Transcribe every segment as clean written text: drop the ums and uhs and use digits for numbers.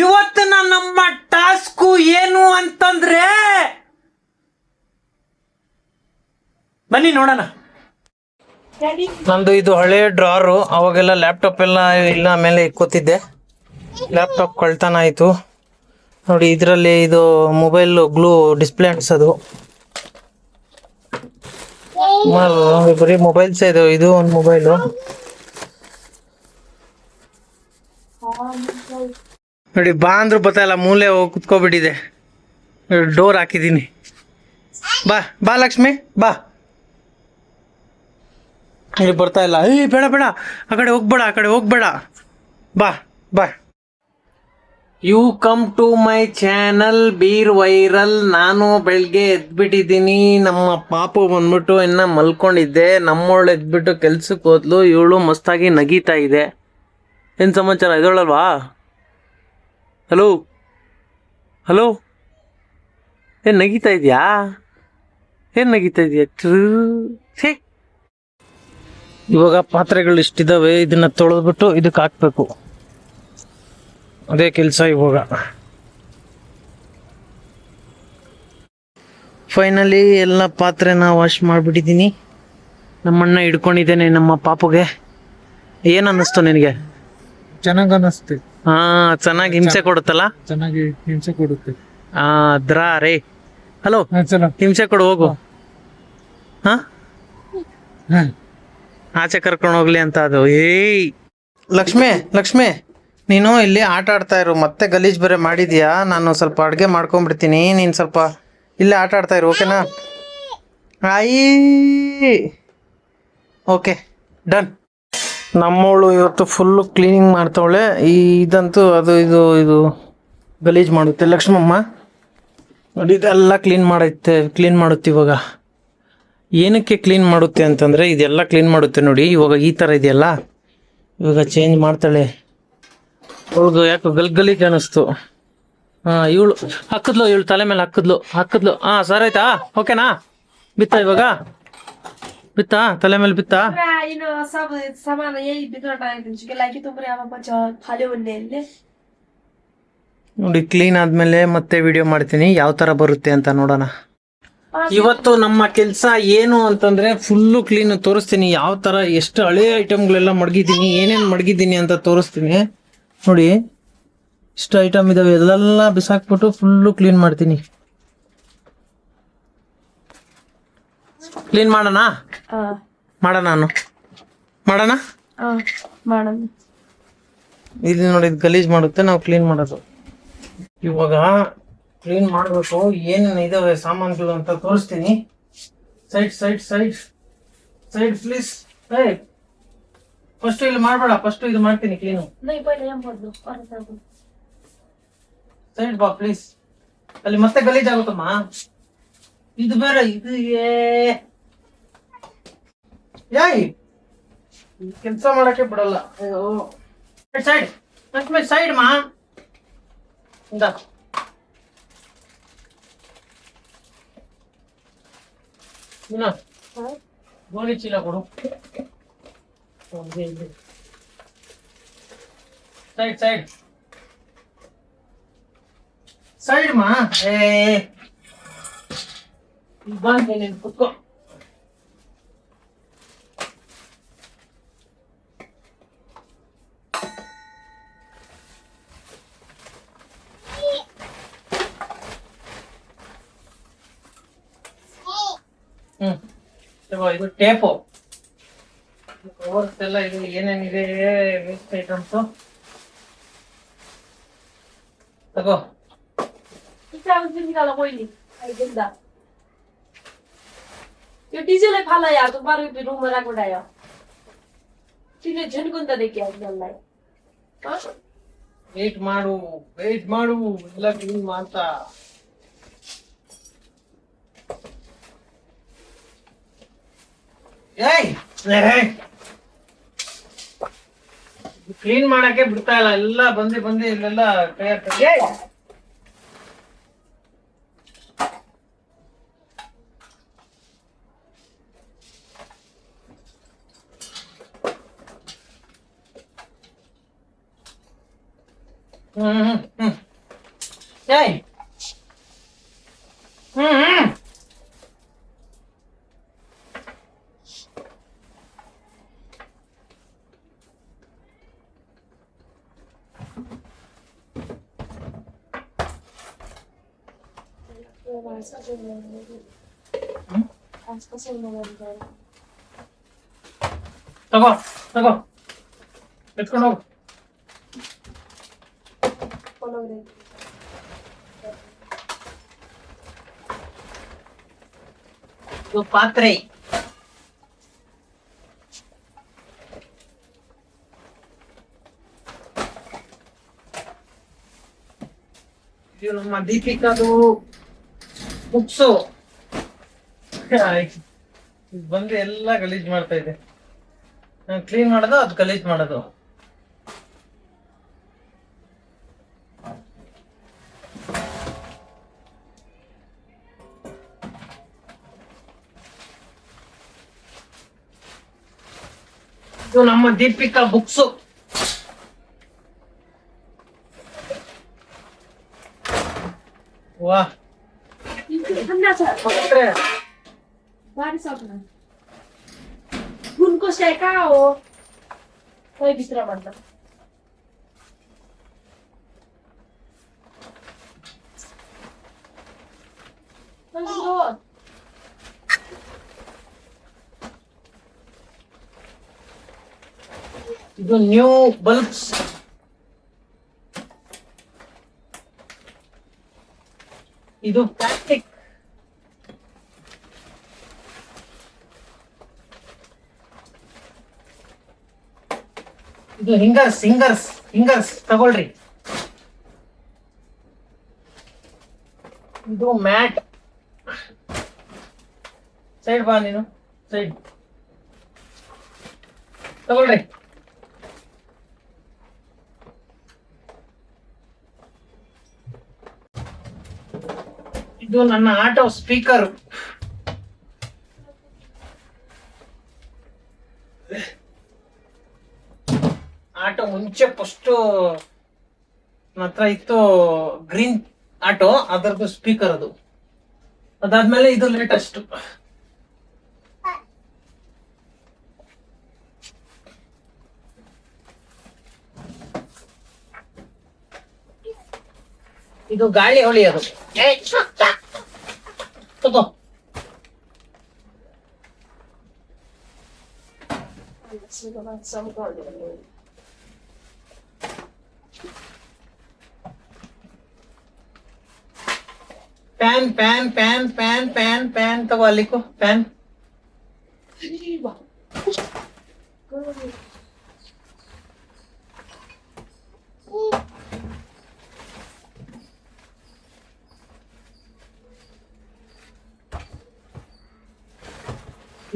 ಇವತ್ತಿನ ನಮ್ಮ ಟಾಸ್ಕು ಏನು ಅಂತಂದ್ರೆ ಬನ್ನಿ ನೋಡೋಣ. ನಂದು ಇದು ಹಳೆ ಡ್ರಾರು. ಅವಾಗೆಲ್ಲ ಲ್ಯಾಪ್ಟಾಪ್ ಎಲ್ಲ ಇಲ್ಲ ಮೇಲೆ ಇಕ್ಕೋತಿದ್ದೆ. ಲ್ಯಾಪ್ಟಾಪ್ ಕಳ್ತನ ಆಯಿತು ನೋಡಿ. ಇದರಲ್ಲಿ ಇದು ಮೊಬೈಲ್ ಗ್ಲೂ ಡಿಸ್ಪ್ಲೇ ಅಂಟಿಸೋದು. ಬರೀ ಮೊಬೈಲ್ಸ್ ಇದೆ. ಇದು ಒಂದು ಮೊಬೈಲು ನೋಡಿ. ಬಾ ಅಂದ್ರೂ ಬತ್ತಲ್ಲ, ಮೂಲೆ ಹೋಗಿ ಕುತ್ಕೊಬಿಟ್ಟಿದೆ. ಡೋರ್ ಹಾಕಿದ್ದೀನಿ. ಬಾ ಬಾ ಲಕ್ಷ್ಮಿ ಬಾ. ಇಲ್ಲಿ ಬರ್ತಾ ಇಲ್ಲ. ಬೇಡ ಬೇಡ, ಆ ಕಡೆ ಹೋಗ್ಬೇಡ, ಆ ಕಡೆ ಹೋಗ್ಬೇಡ. ಬಾ ಬಾ. You come to my channel beer viral. ನಾನು ಬೆಳಗ್ಗೆ ಎದ್ಬಿಟ್ಟಿದ್ದೀನಿ. ನಮ್ಮ ಪಾಪು ಬಂದ್ಬಿಟ್ಟು ಇನ್ನ ಮಲ್ಕೊಂಡಿದ್ದೆ. ನಮ್ಮವಳು ಎದ್ಬಿಟ್ಟು ಕೆಲ್ಸಕ್ಕೆ ಹೋದ್ಲು. ಇವಳು ಮಸ್ತಾಗಿ ನಗೀತಾ ಇದೆ. ಏನು ಸಮಾಚಾರ? ಇದೊಳಲ್ವಾ? ಹಲೋ ಹಲೋ, ಏನು ನಗೀತಾ ಇದೆಯಾ? ಏನು ನಗೀತಾ ಇದೆಯಾ? ಛೇ, ಇವಾಗ ಪಾತ್ರೆಗಳು ಇಷ್ಟಿದ್ದಾವೆ. ಇದನ್ನ ತೊಳೆದ್ಬಿಟ್ಟು ಇದಕ್ಕೆ ಹಾಕ್ಬೇಕು. ಅದೇ ಕೆಲಸ ಇವಾಗ. ಫೈನಲಿ ಎಲ್ಲ ಪಾತ್ರೆನ ವಾಶ್ ಮಾಡಿಬಿಟ್ಟಿದ್ದೀನಿ. ನಮ್ಮಣ್ಣ ಹಿಡ್ಕೊಂಡಿದ್ದೇನೆ ನಮ್ಮ ಪಾಪುಗೆ. ಏನು ಅನ್ನಿಸ್ತು ನಿನಗೆ? ಚೆನ್ನಾಗಿ ಅನ್ನಿಸ್ತು. ಹಾ, ಚೆನ್ನಾಗಿ ಹಿಂಸೆ ಕೊಡುತ್ತಲ್ಲ. ಚೆನ್ನಾಗಿ ಹಿಂಸೆ ಕೊಡುತ್ತೆ. ದ್ರಾ ರೇ. ಹಲೋ, ಹಿಂಸೆ ಕೊಡು ಹೋಗು. ಹಾ, ಆಚೆ ಕರ್ಕೊಂಡು ಹೋಗ್ಲಿ ಅಂತ ಅದು. ಏಯ್ ಲಕ್ಷ್ಮಿ, ಲಕ್ಷ್ಮಿ, ನೀನು ಇಲ್ಲಿ ಆಟ ಆಡ್ತಾ ಇರು. ಮತ್ತೆ ಗಲೀಜ್ ಬೇರೆ ಮಾಡಿದ್ಯಾ. ನಾನು ಸ್ವಲ್ಪ ಅಡುಗೆ ಮಾಡ್ಕೊಂಡ್ಬಿಡ್ತೀನಿ. ನೀನು ಸ್ವಲ್ಪ ಇಲ್ಲೇ ಆಟ ಆಡ್ತಾ ಇರು, ಓಕೆನಾ? ಆಯಿ, ಓಕೆ, ಡನ್. ನಮ್ಮವಳು ಇವತ್ತು ಫುಲ್ಲು ಕ್ಲೀನಿಂಗ್ ಮಾಡ್ತಾವಳೆ. ಇದಂತೂ ಅದು ಇದು ಇದು ಗಲೀಜು ಮಾಡುತ್ತೆ. ಲಕ್ಷ್ಮಮ್ಮ ನೋಡಿ, ಇದೆಲ್ಲ ಕ್ಲೀನ್ ಮಾಡುತ್ತೆ ಇವಾಗ. ಏನಕ್ಕೆ ಕ್ಲೀನ್ ಮಾಡುತ್ತೆ ಅಂತಂದರೆ ಇದೆಲ್ಲ ಕ್ಲೀನ್ ಮಾಡುತ್ತೆ ನೋಡಿ. ಇವಾಗ ಈ ಥರ ಇದೆಯಲ್ಲ, ಇವಾಗ ಚೇಂಜ್ ಮಾಡ್ತಾಳೆ. ಅವಳಿಗೆ ಯಾಕೋ ಗಲೀಜು ಅನ್ನಿಸ್ತು. ಇವಳು ಹಾಕಿದ್ಲು, ಇವಳು ತಲೆ ಮೇಲೆ ಹಾಕಿದ್ಲು. ಸರ್ ಆಯ್ತಾ? ಓಕೆನಾ? ಬಿತ್ತಾ ಇವಾಗ? ಬಿತ್ತಾ ತಲೆ ಮೇಲೆ ಬಿತ್ತಾ? ನೋಡಿ, ಕ್ಲೀನ್ ಆದ್ಮೇಲೆ ಮತ್ತೆ ವಿಡಿಯೋ ಮಾಡ್ತೀನಿ ಯಾವ ತರ ಬರುತ್ತೆ ಅಂತ ನೋಡೋಣ. ಇವತ್ತು ನಮ್ಮ ಕೆಲಸ ಏನು ಅಂತಂದ್ರೆ ಫುಲ್ಲು ಕ್ಲೀನ್ ತೋರಿಸ್ತೀನಿ. ಯಾವ ತರ ಎಷ್ಟು ಹಳೆ ಐಟಮ್ಗಳೆಲ್ಲ ಮಡಗಿದ್ದೀನಿ, ಏನೇನು ಮಡಗಿದ್ದೀನಿ ಅಂತ ತೋರಿಸ್ತೀನಿ. ನೋಡಿ, ಇಷ್ಟು ಐಟಮ್ ಇದಾವೆ. ಎಲ್ಲ ಬಿಸಾಕ್ಬಿಟ್ಟು ಫುಲ್ಲು ಕ್ಲೀನ್ ಮಾಡ್ತೀನಿ. ಕ್ಲೀನ್ ಮಾಡೋಣ ನಾನು ಮಾಡೋಣ. ಇಲ್ಲಿ ನೋಡಿ, ಗಲೀಜ್ ಮಾಡುತ್ತೆ, ನಾವು ಕ್ಲೀನ್ ಮಾಡೋದು. ಇವಾಗ ಕ್ಲೀನ್ ಮಾಡಬೇಕು. ಏನೇನು ಇದಾವೆ ಸಾಮಾನುಗಳು ಅಂತ ತೋರಿಸ್ತೀನಿ. Side please. ಫಸ್ಟ್ ಇಲ್ಲಿ ಮಾಡಬೇಡ, ಫಸ್ಟ್ ಇದು ಮಾಡ್ತೀನಿ ಕ್ಲೀನು. ಸೈಡ್ ಬಾ ಪ್ಲೀಸ್. ಅಲ್ಲಿ ಮತ್ತೆ ಗಲೀಜ್ ಆಗುತ್ತಮ್ಮ. ಇದು ಬೇರೆ, ಇದು ಏಯ್ ಕೆಲಸ ಮಾಡಕ್ಕೆ ಬಿಡಲ್ಲ. ಸೈಡ್ ಲಕ್ಷ್ಮಿ, ಸೈಡ್ ಮಾ. ಇಂದ ಗೋಣಿ ಚೀಲ ಕೊಡು. ಸೈಡ್ ಮಾ. ಬಂದೇನೆ, ಕುತ್ಕೋ. ಇದು ಟೇಪು ಕವರ್ಸ್ ಎಲ್ಲ ಇದು ಏನೇನಿದೆ ವೇಸ್ಟ್ ಐಟಮ್ಸು ತಗೋ. डिजेल फाला यार तो बार रूम में रख उड़ाया तिने झुनकुंता देखी आज ವೇಟ್ ಮಾಡು ಎಲ್ಲ ಕ್ಲೀನ್ ಮಾಡ್ತಾ. ಕ್ಲೀನ್ ಮಾಡಕ್ಕೆ ಬಿಡ್ತಾ ಇಲ್ಲ. ಎಲ್ಲ ಬಂದು ಇಲ್ಲೆಲ್ಲ ಕೈ ಹಾಕ್ತಾರೆ. ಹ್ಮ್ ಏಯ್ ಹ್ಮ್ ತಗೋ ತಗೋ ಎತ್ಕೊಂಡು ಹೋಗು. ಇದು ಪಾತ್ರೆ. ಇದು ನಮ್ಮ ದೀಪಿಕಾದು ಬುಕ್ಸು. ಬಂದು ಎಲ್ಲ ಗಲೀಜ್ ಮಾಡ್ತಾ ಇದೆ. ನಾನು ಕ್ಲೀನ್ ಮಾಡೋದು ಅದು ಗಲೀಜ್ ಮಾಡೋದು. ಇದು ನಮ್ಮ ದೀಪಿಕಾ ಬುಕ್ಸು. वाह बारिश आउन गुणको सेका हो कोही भित्र भन्दा ಇದು ನ್ಯೂ ಬಲ್ಬ್ಸ್. ಇದು ಪ್ಲಾಸ್ಟಿಕ್. ಇದು ಹಿಂಗರ್ಸ್ ಹಿಂಗರ್ಸ್ ಹಿಂಗರ್ಸ್ ತಗೊಳ್ರಿ. ಇದು ಮ್ಯಾಟ್. ಸೈಡ್ ಬಾ ನೀನು, ಸೈಡ್ ತಗೊಳ್ರಿ. ಇದು ನನ್ನ ಆಟೋ ಸ್ಪೀಕರ್. ಆಟೋ ಮುಂಚೆ ಫಸ್ಟ್ ನನ್ನ ಹತ್ರ ಇತ್ತು ಗ್ರೀನ್ ಆಟೋ, ಅದರದ್ದು ಸ್ಪೀಕರ್ ಅದು. ಅದಾದ್ಮೇಲೆ ಇದು ಲೇಟೆಸ್ಟ್. ಇದು ಗಾಳಿ ಹೊಳಿಯೋದು. ತಗೋ. PAN PAN PAN PAN PAN PAN ತಗೋ, ಅಲ್ಲಿಕೋ ಪ್ಯಾನ್.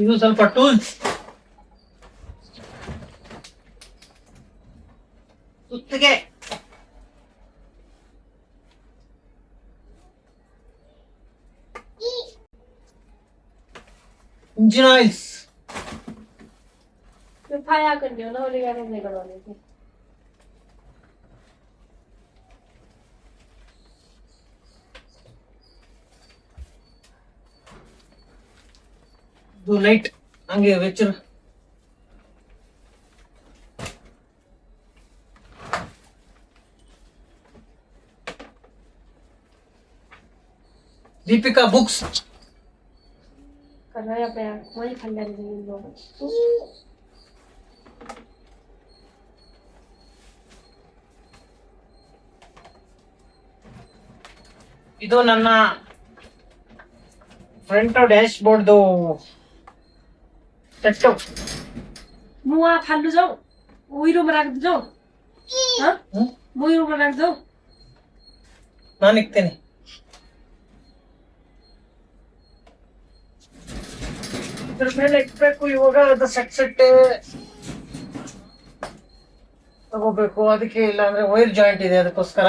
ಇದು ಸ್ವಲ್ಪ ಟೂಲ್ಸ್. ಸುತ್ತಿಗೆ, ಇಂಜಿನ್ ಆಯಿಲ್ಸ್. 파야근요 우리가 내가 말이지 ಇದು ಲೈಟ್ ಹಂಗೆ ವೆಚ್ಚರು. Deepika books. karena apa ya mau kalian dulu ಇದು ನನ್ನ ಫ್ರಂಟ್ ಡ್ಯಾಶ್ ಬೋರ್ಡ್ದು ಸೆಟ್ಟು. mua 팔로 줘 오이로만 하고 줘 어? 모이로만 하고 줘 ನಾನು ಇಕ್ತೇನೆ. ಇದ್ರ ಮೇಲೆ ಇಕ್ಬೇಕು. ಇವಾಗ ಅದು ಸೆಟ್ ತಗೋಬೇಕು. ಅದಕ್ಕೆ ಇಲ್ಲ ಅಂದ್ರೆ ವೈರ್ ಜಾಯಿಂಟ್ ಇದೆ, ಅದಕ್ಕೋಸ್ಕರ.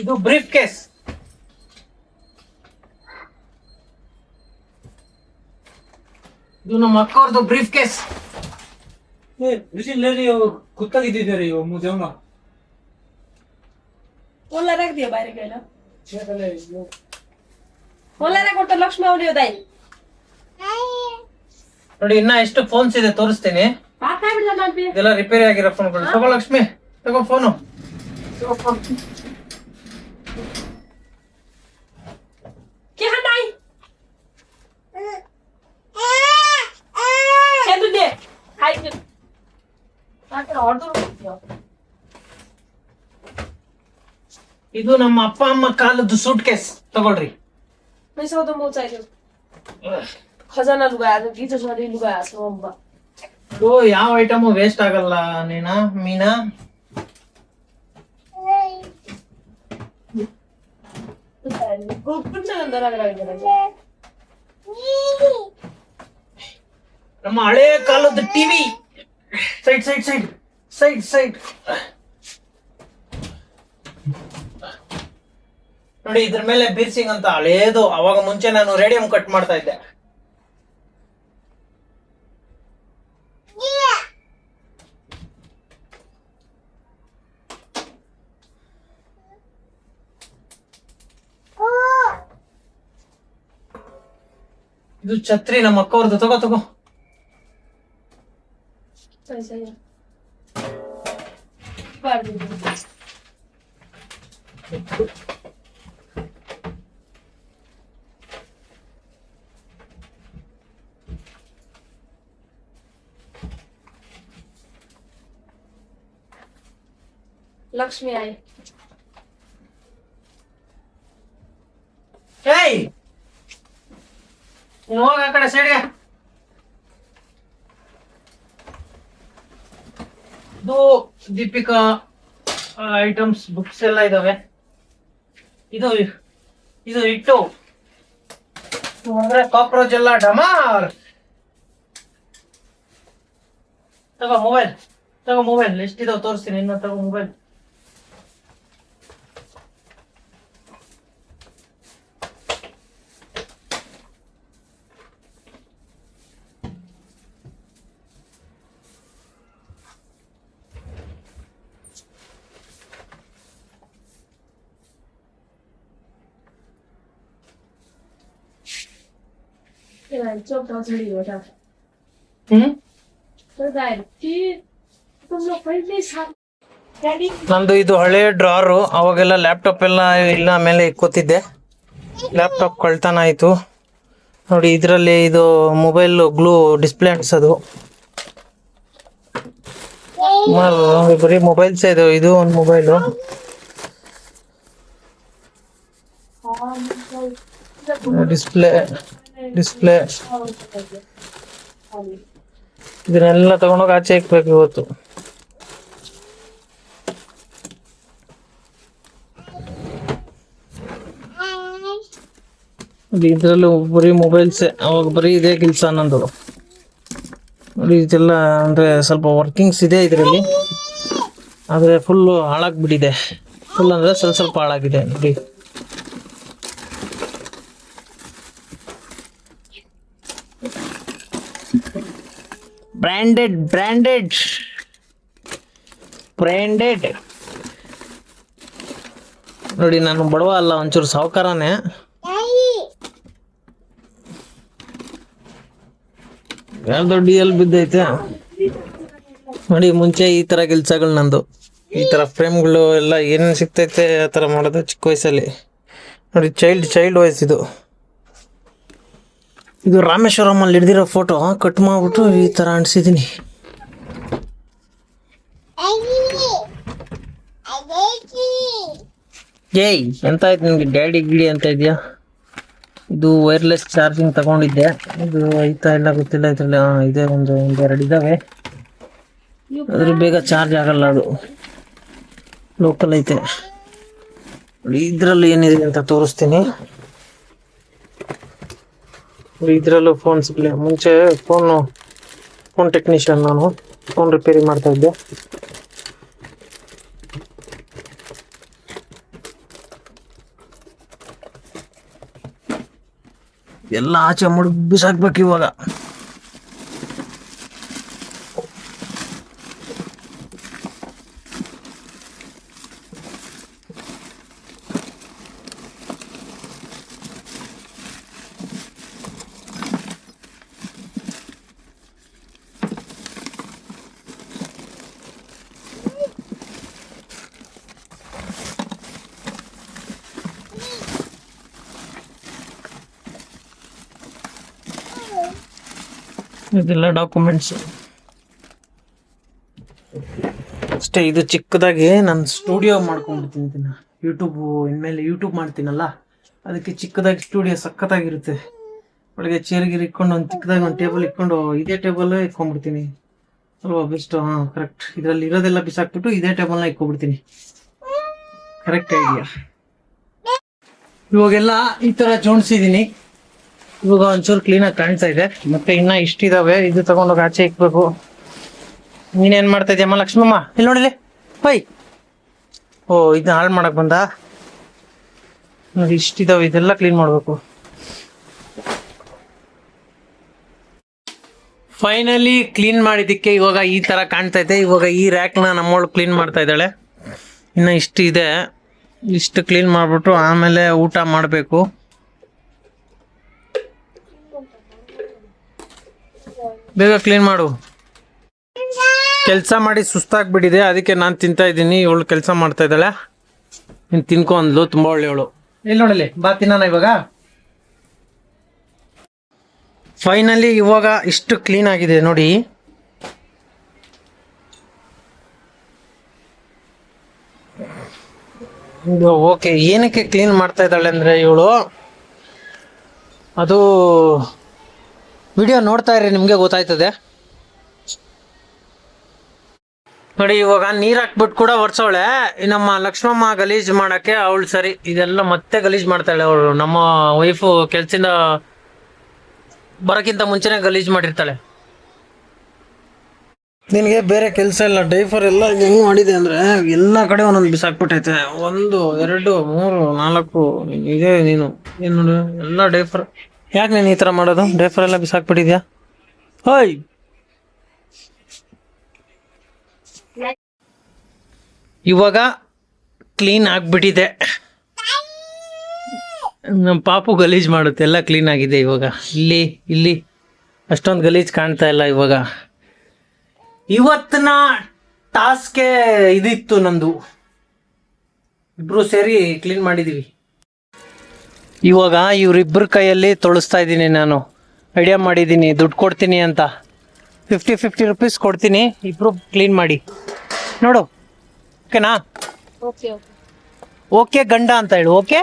ಇದು ಬ್ರೀಫ್ ಕೇಸ್. ಇದು ನಮ್ಮ ಅಕ್ಕವ್ರದ್ದು ಬ್ರೀಫ್ ಕೇಸ್. कुत्ता किती दे रही हो मुझे ना ओला राखिदियो बाहिर गएर ओला राखो लक्ष्मी आउने हो दाइ ನೋಡಿ ಇನ್ನ ಎಷ್ಟು ಫೋನ್ಸ್ ಇದೆ ತೋರಿಸ್ತೀನಿ. भात खाइबिड जानु अन्पी ಇದೆಲ್ಲ ರಿಪೇರಿ ಆಗಿರೋ ಫೋನ್ಗಳು. ತಗೋ ಲಕ್ಷ್ಮಿ, ತಗೋ ಫೋನು. के खान दाइ खेल्नु दे खाइदियो आके हड्दो ಇದು ನಮ್ಮ ಅಪ್ಪ ಅಮ್ಮ ಕಾಲದ್ದು ಸೂಟ್ ಕೇಸ್ ತಗೊಳ್ರಿ. पैसा त म चाहियो खजाना लुगा आज गीत सरी लुगा आछ मम्मा ಇದು ಯಾವ ಐಟಮು ವೇಸ್ಟ್ ಆಗಲ್ಲ ನೀನಾ ಮೀನಾ. कुन चाहिँ गन्दा राखेर ನಮ್ಮ ಹಳೆ ಕಾಲದ TV. Side side side side side ನೋಡಿ, ಇದ್ರ ಮೇಲೆ ಬೀರ್ಸಿಂಗ್ ಅಂತ ಹಳೇದು. ಅವಾಗ ಮುಂಚೆ ನಾನು ರೇಡಿಯಂ ಕಟ್ ಮಾಡ್ತಾ ಇದ್ದೆ. ಇದು ಛತ್ರಿ ನಮ್ಮ ಅಕ್ಕವ್ರದ್ದು. ತಗೋ ತಗೋ. ಸರಿ ಸರಿ ಬರ್ತೀನಿ लक्ष्मी आई ಏಯ್, ನೀನ್ ಹೋಗ ಆ ಕಡೆ ಸೈಡ್ಗೆ. ಇದು ದೀಪಿಕಾ ಐಟಮ್ಸ್ ಬುಕ್ಸ್ ಎಲ್ಲ ಇದಾವೆ. ಇದು ಇದು ಇಟ್ಟು ಅಂದ್ರೆ ಕಾಕ್ರೋಚ್ ಎಲ್ಲ ಡಮಾರ್. ತಗೋ ಮೊಬೈಲ್, ತಗೋ ಮೊಬೈಲ್. ಎಷ್ಟಿದಾವ ತೋರಿಸ್ತೀನಿ. ಇನ್ನ ತಗೋ ಮೊಬೈಲ್. चौक छडी हो त ಹ್ಮ್ तर दाइ कि तुम लोग पहले साथ डैडी ನಂದು ಇದು ಹಳೆ ಡ್ರಾರು. ಅವಾಗೆಲ್ಲ ಲ್ಯಾಪ್ಟಾಪ್ ಎಲ್ಲ ಇಲ್ಲ ಮೇಲೆ ಇಕ್ಕೋತಿದ್ದೆ. ಲ್ಯಾಪ್ಟಾಪ್ ಕಳ್ತನ ಆಯಿತು ನೋಡಿ. ಇದರಲ್ಲಿ ಇದು ಮೊಬೈಲ್ ಗ್ಲೂ ಡಿಸ್ಪ್ಲೇ ಅಂಟಿಸೋದು. ಬರೀ ಮೊಬೈಲ್ಸೇ ಇದು. ಇದು ಒಂದು ಮೊಬೈಲು. ಡಿಸ್ಪ್ಲೇ ಡಿಸ್ಪ್ಲೇ ಇದನ್ನೆಲ್ಲ ತಗೊಂಡೋಗಿ ಆಚೆ ಇಕ್ಬೇಕು ಇವತ್ತು. ಇದ್ರಲ್ಲೂ ಬರೀ ಮೊಬೈಲ್ಸೇ. ಅವಾಗ ಬರೀ ಇದೇ ಕೆಲಸ ನಂದು ನೋಡಿ. ಇದೆಲ್ಲ ಅಂದ್ರೆ ಸ್ವಲ್ಪ ವರ್ಕಿಂಗ್ಸ್ ಇದೆ ಇದರಲ್ಲಿ, ಆದರೆ ಫುಲ್ಲು ಹಾಳಾಗ್ಬಿಟ್ಟಿದೆ. ಫುಲ್ ಅಂದ್ರೆ ಸ್ವಲ್ಪ ಸ್ವಲ್ಪ ಹಾಳಾಗಿದೆ ನೋಡಿ. ಬ್ರ್ಯಾಂಡೆಡ್ ಬ್ರ್ಯಾಂಡೆಡ್ ಬ್ರ್ಯಾಂಡೆಡ್ ನೋಡಿ. ನಾನು ಬಡವ ಅಲ್ಲ, ಒಂಚೂರು ಸಾಹುಕಾರನೇ. ಯಾರು ದೊಡ್ಡ ಎಲ್ಲಿ ಬಿದ್ದೈತೆ ನೋಡಿ. ಮುಂಚೆ ಈ ತರ ಕೆಲಸಗಳು ನಂದು. ಈ ತರ ಫ್ರೇಮ್ಗಳು ಎಲ್ಲ ಏನೇನು ಸಿಗ್ತೈತೆ ಆ ಥರ ಮಾಡೋದು ಚಿಕ್ಕ ವಯಸ್ಸಲ್ಲಿ ನೋಡಿ. ಚೈಲ್ಡ್ ವಾಯ್ಸ್ ಇದು. ಇದು ರಾಮೇಶ್ವರಮಲ್ಲಿ ಹಿಡ್ದಿರೋ ಫೋಟೋ ಕಟ್ ಮಾಡ್ಬಿಟ್ಟು ಈ ಥರ ಅಂಟಿಸಿದ್ದೀನಿ. ಏಯ್, ಎಂತ ಆಯ್ತು ನಿಮಗೆ ಡ್ಯಾಡಿ ಗಿಡಿ ಅಂತ ಇದೆಯಾ? ಇದು ವೈರ್ಲೆಸ್ ಚಾರ್ಜಿಂಗ್ ತಗೊಂಡಿದ್ದೆ. ಇದು ಐತಾ ಇಲ್ಲ ಗೊತ್ತಿಲ್ಲ. ಇದರಲ್ಲಿ ಇದೆ, ಒಂದೆರಡು ಇದ್ದಾವೆ. ಅದ್ರ ಬೇಗ ಚಾರ್ಜ್ ಆಗಲ್ಲ, ಅದು ಲೋಕಲ್ ಐತೆ. ಇದರಲ್ಲಿ ಏನಿದೆ ಅಂತ ತೋರಿಸ್ತೀನಿ. ಇದರಲ್ಲೂ ಫೋನ್ಸ್ಗಳೇ. ಮುಂಚೆ ಫೋನ್ ಟೆಕ್ನಿಷಿಯನ್ ನಾನು. ಫೋನ್ ರಿಪೇರಿ ಮಾಡ್ತಾ ಇದ್ದೆ. ಎಲ್ಲ ಆಚೆ ಮುಳುಗಿ ಬಿಸಾಕ್ಬೇಕು ಇವಾಗ. ಇದೆಲ್ಲ ಡಾಕ್ಯುಮೆಂಟ್ಸ್ ಅಷ್ಟೇ. ಇದು ಚಿಕ್ಕದಾಗಿ ನಾನು ಸ್ಟುಡಿಯೋ ಮಾಡ್ಕೊಂಡ್ಬಿಡ್ತೀನಿ ಇದನ್ನ. ಇನ್ಮೇಲೆ ಯೂಟ್ಯೂಬ್ ಮಾಡ್ತೀನಲ್ಲ, ಅದಕ್ಕೆ ಚಿಕ್ಕದಾಗಿ ಸ್ಟುಡಿಯೋ ಸಖತ್ತಾಗಿರುತ್ತೆ. ಒಳಗೆ ಚೇರ್ಗಿರ್ ಇಟ್ಕೊಂಡು ಒಂದು ಚಿಕ್ಕದಾಗಿ ಒಂದು ಟೇಬಲ್ ಇಟ್ಕೊಂಡು ಇದೇ ಟೇಬಲ್ ಇಟ್ಕೊಂಡ್ಬಿಡ್ತೀನಿ ಅಲ್ವಾ? ಬೆಸ್ಟ್. ಹಾಂ, ಕರೆಕ್ಟ್. ಇದರಲ್ಲಿ ಇರೋದೆಲ್ಲ ಬಿಸಾಕ್ಬಿಟ್ಟು ಇದೇ ಟೇಬಲ್ನ ಇಟ್ಕೊಂಡ್ಬಿಡ್ತೀನಿ. Correct idea. ಇವಾಗೆಲ್ಲ ಈ ಥರ ಜೋಡಿಸಿದ್ದೀನಿ. ಇವಾಗ ಒಂಚೂರು ಕ್ಲೀನಾಗಿ ಕಾಣ್ತಾ ಇದೆ. ಮತ್ತೆ ಇನ್ನ ಇಷ್ಟಿದಾವೆ, ಇದು ತಗೊಂಡೋಗಿ ಆಚೆ ಇಕ್ಬೇಕು. ನೀನೇನ್ ಮಾಡ್ತಾ ಇದೀಯಮ್ಮ ಲಕ್ಷ್ಮಮ್ಮ? ಇಲ್ಲಿ ನೋಡಿಲಿ ಬೈ. ಓ, ಇದನ್ನ ಹಾಳು ಮಾಡಕ್ ಬಂದ ನೋಡಿ. ಇಷ್ಟಿದಾವೆ, ಇದೆಲ್ಲ ಕ್ಲೀನ್ ಮಾಡ್ಬೇಕು. ಫೈನಲಿ ಕ್ಲೀನ್ ಮಾಡಿದ್ದಕ್ಕೆ ಇವಾಗ ಈ ತರ ಕಾಣ್ತಾ ಇದೆ. ಇವಾಗ ಈ ರ್ಯಾಕ್ನ ನಮ್ಮವಳು ಕ್ಲೀನ್ ಮಾಡ್ತಾ ಇದ್ದಾಳೆ. ಇನ್ನ ಇಷ್ಟು ಇದೆ, ಇಷ್ಟು ಕ್ಲೀನ್ ಮಾಡ್ಬಿಟ್ಟು ಆಮೇಲೆ ಊಟ ಮಾಡಬೇಕು. ಬೇಗ ಕ್ಲೀನ್ ಮಾಡು. ಕೆಲಸ ಮಾಡಿ ಸುಸ್ತಾಗ್ಬಿಟ್ಟಿದೆ, ಅದಕ್ಕೆ ನಾನು ತಿಂತಾ ಇದ್ದೀನಿ. ಇವಳು ಕೆಲಸ ಮಾಡ್ತಾ ಇದ್ದಾಳೆ. ನೀನು ತಿನ್ಕೊ ಅಂದ್ಲು, ತುಂಬ ಒಳ್ಳೆಯವಳು. ಇಲ್ಲಿ ನೋಡಲಿ, ಬಾ ತಿನ್ನೋಣ ಇವಾಗ. ಫೈನಲಿ ಇವಾಗ ಇಷ್ಟು ಕ್ಲೀನ್ ಆಗಿದೆ ನೋಡಿ. ಓಕೆ, ಏನಕ್ಕೆ ಕ್ಲೀನ್ ಮಾಡ್ತಾ ಇದ್ದಾಳೆ ಅಂದರೆ ಇವಳು, ಅದು ವಿಡಿಯೋ ನೋಡ್ತಾ ಇರಿ, ನಿಮಗೆ ಗೊತ್ತಾಯ್ತದೆ ನೋಡಿ. ಇವಾಗ ನೀರು ಹಾಕ್ಬಿಟ್ಟು ಕೂಡ ಒರ್ಸವಳೆ. ನಮ್ಮ ಲಕ್ಷ್ಮಮ್ಮ ಗಲೀಜ್ ಮಾಡಕ್ಕೆ ಅವಳು ಸರಿ, ಇದೆಲ್ಲ ಮತ್ತೆ ಗಲೀಜ್ ಮಾಡ್ತಾಳೆ ಅವಳು. ನಮ್ಮ ವೈಫು ಕೆಲ್ಸದಿಂದ ಬರೋಕ್ಕಿಂತ ಮುಂಚೆನೆ ಗಲೀಜ್ ಮಾಡಿರ್ತಾಳೆ. ನಿನಗೆ ಬೇರೆ ಕೆಲಸ ಇಲ್ಲ. ಡೈಫರ್ ಎಲ್ಲ ಹೆಂಗ್ ಮಾಡಿದೆ ಅಂದ್ರೆ ಎಲ್ಲ ಕಡೆ ಒಂದೊಂದು ಬಿಸಾಕ್ಬಿಟ್ಟೈತೆ. 1 2 3 4 ಇದೆ. ನೀನು ಏನು ನೋಡು, ಎಲ್ಲ ಡೈಫರ್. ಯಾಕೆ ನೀನು ಈ ಥರ ಮಾಡೋದು? ಡೈಫರ್ ಎಲ್ಲ ಬಿಸಾಕ್ಬಿಟ್ಟಿದ್ಯಾ? ಹೋಯ್, ಇವಾಗ ಕ್ಲೀನ್ ಆಗ್ಬಿಟ್ಟಿದೆ. ನಮ್ಮ ಪಾಪು ಗಲೀಜ್ ಮಾಡುತ್ತೆ, ಎಲ್ಲ ಕ್ಲೀನ್ ಆಗಿದೆ ಇವಾಗ. ಇಲ್ಲಿ ಅಷ್ಟೊಂದು ಗಲೀಜ್ ಕಾಣ್ತಾ ಇಲ್ಲ ಇವಾಗ. ಇವತ್ತಿನ ಟಾಸ್ಕೆ ಇದಿತ್ತು ನಂದು. ಇಬ್ರು ಸೇರಿ ಕ್ಲೀನ್ ಮಾಡಿದೀವಿ. ಇವಾಗ ಇವರಿಬ್ಬರ ಕೈಯಲ್ಲಿ ತೊಳಸ್ತಾ ಇದ್ದೀನಿ ನಾನು. ಐಡಿಯಾ ಮಾಡಿದ್ದೀನಿ, ದುಡ್ಡು ಕೊಡ್ತೀನಿ ಅಂತ. 50 ರೂಪೀಸ್ ಕೊಡ್ತೀನಿ, ಇಬ್ರು ಕ್ಲೀನ್ ಮಾಡಿ ನೋಡು. ಓಕೆನಾ? ಓಕೆ ಗಂಡ ಅಂತ ಹೇಳು. Okay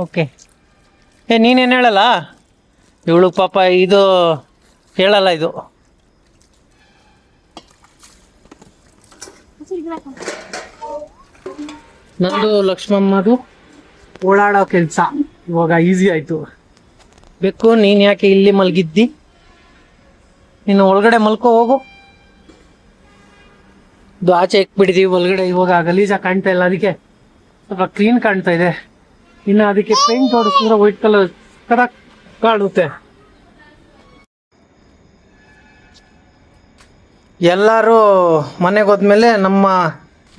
okay. ನೀನೇನು ಹೇಳಲ್ಲ? ಇವಳು ಪಾಪ ಇದು ಹೇಳಲ್ಲ. ಇದು ನಂದು ಲಕ್ಷ್ಮಮ್ಮದು ಓಡಾಡೋ ಕೆಲಸ ಇವಾಗ ಈಸಿ ಆಯ್ತು. ಬೇಕು, ನೀನ್ ಯಾಕೆ ಇಲ್ಲಿ ಮಲಗಿದ್ದಿ? ನೀನು ಒಳಗಡೆ ಮಲ್ಕೋ ಹೋಗು. ಇದು ಆಚೆ ಇಕ್ಬಿಟ್ಟಿದೀವಿ ಒಳಗಡೆ. ಇವಾಗ ಗಲೀಜಾಗಿ ಕಾಣ್ತಾ ಇಲ್ಲ, ಅದಕ್ಕೆ ಸ್ವಲ್ಪ ಕ್ಲೀನ್ ಕಾಣ್ತಾ ಇದೆ. ಇನ್ನು ಅದಕ್ಕೆ ಪೇಂಟ್ ಹೊಡಿಸಿದ್ರೆ ವೈಟ್ ಕಲರ್ ಕರೆಕ್ಟ್ ಕಾಣುತ್ತೆ. ಎಲ್ಲರೂ ಮನೆಗೆ ಹೋದ್ಮೇಲೆ ನಮ್ಮ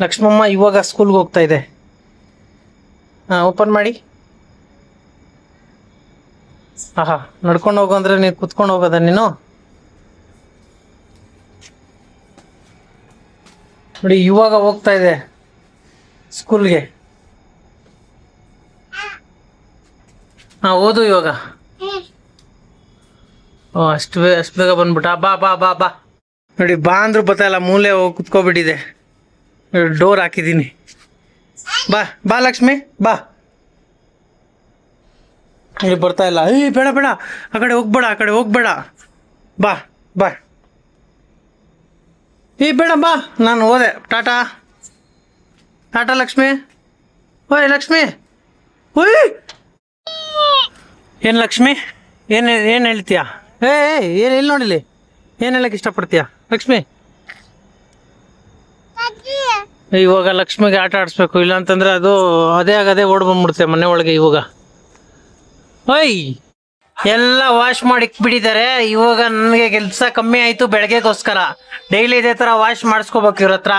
ಲಕ್ಷ್ಮಮ್ಮ ಇವಾಗ ಸ್ಕೂಲ್ಗೆ ಹೋಗ್ತಾ ಇದೆ. ಓಪನ್ ಮಾಡಿ. ಆಹಾ, ನಡ್ಕೊಂಡು ಹೋಗು ಅಂದ್ರೆ ನೀನು ಕುತ್ಕೊಂಡು ಹೋಗೋದ ನೀನು? ನೋಡಿ, ಇವಾಗ ಹೋಗ್ತಾ ಇದೆ ಸ್ಕೂಲ್ಗೆ. ಓದು ಇವಾಗ. ಅಷ್ಟು ಬೇಗ ಬಂದ್ಬಿಟ್ಟ. ಬಾ ಬಾ ಬಾ ಬಾ. ನೋಡಿ, ಬಾ ಅಂದ್ರೂ ಬತ್ತಲ್ಲ, ಮೂಲೆ ಹೋಗಿ ಕುತ್ಕೊಬಿಟ್ಟಿದೆ. ಡೋರ್ ಹಾಕಿದ್ದೀನಿ. ಬಾ ಬಾ ಲಕ್ಷ್ಮಿ, ಬಾ. ಇಲ್ಲಿ ಬರ್ತಾ ಇಲ್ಲ. ಬೇಡ ಬೇಡ, ಆ ಕಡೆ ಹೋಗ್ಬೇಡ. ಬಾ ಬಾ. ಬೇಡ ಬಾ, ನಾನು ಹೋದೆ. ಟಾಟಾ ಲಕ್ಷ್ಮಿ. ಓಯ್ ಲಕ್ಷ್ಮಿ, ಓಯ್. ಏನು ಲಕ್ಷ್ಮಿ, ಏನು ಹೇಳ್ತೀಯಾ? ಏನು ಇಲ್ಲಿ ನೋಡಿಲಿ, ಏನು ಹೇಳಕ್ಕೆ ಇಷ್ಟಪಡ್ತೀಯಾ ಲಕ್ಷ್ಮಿ? ಇವಾಗ ಲಕ್ಷ್ಮಿಗೆ ಆಟ ಆಡಿಸ್ಬೇಕು, ಇಲ್ಲಾಂತಂದ್ರೆ ಅದು ಅದೇ ಓಡ್ ಬಂದ್ಬಿಡುತ್ತೆ ಮನೆ ಒಳಗೆ. ಇವಾಗ ಓಯ್, ಎಲ್ಲ ವಾಶ್ ಮಾಡಿ ಬಿಟ್ಟಿದ್ದಾರೆ. ಇವಾಗ ನನಗೆ ಕೆಲಸ ಕಮ್ಮಿ ಆಯಿತು ಬೆಳಗ್ಗೆಗೋಸ್ಕರ. ಡೈಲಿ ಇದೇ ಥರ ವಾಶ್ ಮಾಡಿಸ್ಕೋಬೇಕು ಇವ್ರ ಹತ್ರ.